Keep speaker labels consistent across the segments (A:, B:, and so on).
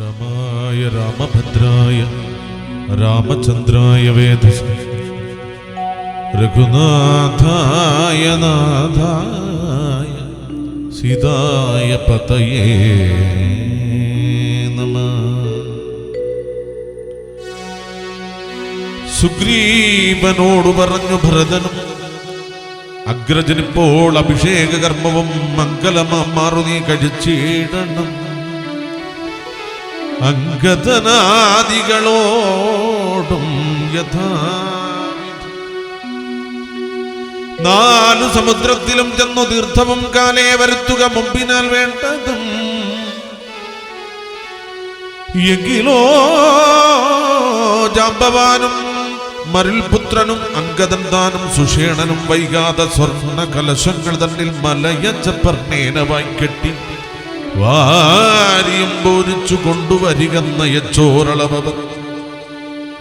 A: രാമായ രാമഭദ്രായ രാമചന്ദ്രായ വേധസേ രഘുനാഥായ നാഥായ സീതായ പതയേ നമഃ. സുഗ്രീവനോട് പറഞ്ഞു ഭരതനും, അഗ്രജനിപ്പോൾ അഭിഷേക കർമ്മവും മംഗലമാറു നീ കഴിച്ചിടണം. അംഗദനാദികളോടും യഥാ നാലു സമുദ്രത്തിലും ചെന്നു തീർത്ഥവും കാലേ വരുത്തുക മുമ്പിനാൽ വേണ്ടതും. എങ്കിലോ ജാമ്പവാനും മരുൽപുത്രനും അംഗദൻ താനും സുഷേണനും വൈകാതെ സ്വർണ്ണ കലശങ്ങൾ തന്നിൽ മലയച്ചപ്പർണേനവായി കെട്ടി വാരിയും പോരിച്ചു കൊണ്ടുവരികന്ന യച്ചോരളവർ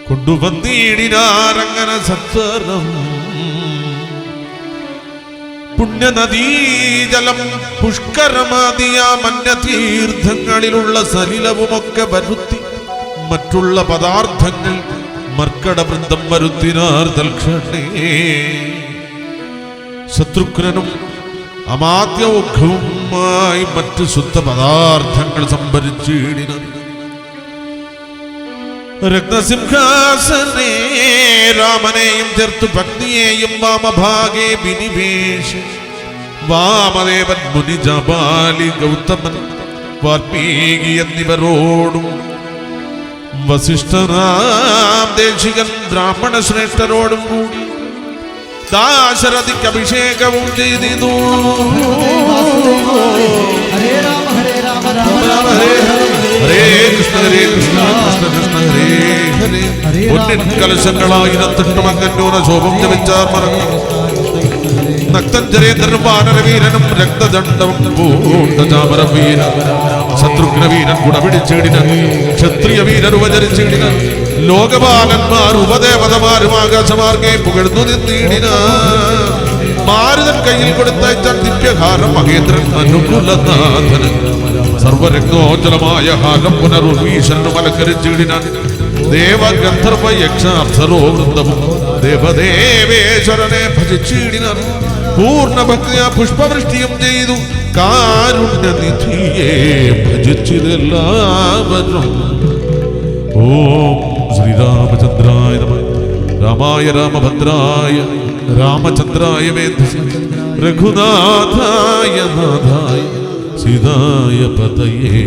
A: കൊണ്ടുവന്നീടിനാരങ്ങനെ സത്വരം. പുണ്യനദീജലം പുഷ്കരമാദിയ മന്യതീർത്ഥങ്ങളിലുള്ള സലിലവുമൊക്കെ വരുത്തി മറ്റുള്ള പദാർത്ഥങ്ങൾ മർക്കടവൃന്ദം വരുത്തിനാർ തൽക്ഷണേ. ശത്രുഘ്നനും അമാത്യൗഘവുമായി മറ്റ് ശുദ്ധ പദാർത്ഥങ്ങൾ സംഭരിച്ചിടിന. രത്നസിംഹാസനേ രാമനെയും ചേർത്തു ഭക്തിയെയും വാമഭാഗേ വിനിവേശ വാമദേവൻ മുനിജപാലി ഗൗതമൻ വാൽമീകി എന്നിവരോടും വസിഷ്ഠനാം ദേശികൻ ബ്രാഹ്മണ ശ്രേഷ്ഠരോടും കൂടി ദാശരഥിക്ക് അഭിഷേകവും ചെയ്തിതു.
B: ഹരേ രാമ ഹരേ രാമ രാമ രാമ
A: ഹരേ കൃഷ്ണ കൃഷ്ണ കൃഷ്ണ ഹരേ ഹരേ. പൊന്നിൻ കലശങ്ങളായിരത്തെട്ടും അങ്ങന്നൂന ശോഭം ജപിച്ചാർ മറങ്ങി. നക്തഞ്ചരേന്ദ്രനും വാനരവീരനും രക്തദണ്ഡവും പൂണ്ടചാമരവീരൻ ശത്രുഘ്നവീരൻ കുടപിടിച്ചിടിന. ക്ഷത്രിയ വീരൻ ഉപചരിച്ചിടിന. ലോകപാലന്മാർ ഉപദേവതമാരും ആകാശമാർഗെ പുകഴ്ന്നു നിന്നിടിന. മാരുതൻ കയ്യിൽ കൊടുത്തയച്ച ദിവ്യഹാരം മഹേന്ദ്രൻ അനുകുലനാഥന് സർവരത്നോജ്വലമായ ഹാരം പുനരുർവീശനും അലങ്കരിച്ചിടിന. ദേവഗന്ധർവ യക്ഷ അപ്സരോ വൃന്ദവും ദേവദേവേശ്വരനെ ഭജിച്ചിടിന. പൂർണ്ണഭക്തിയ പുഷ്പവൃഷ്ടിയും ചെയ്തു കാരുണ്യനിധിയെ ഭജിച്ചിതെല്ലാവരും. ഓം ശ്രീരാമചന്ദ്രായ നമഃ. രാമായ രാമഭദ്രായ രാമചന്ദ്രായ വേധസേ രഘുനാഥായ നാഥായ സീതായ പതയേ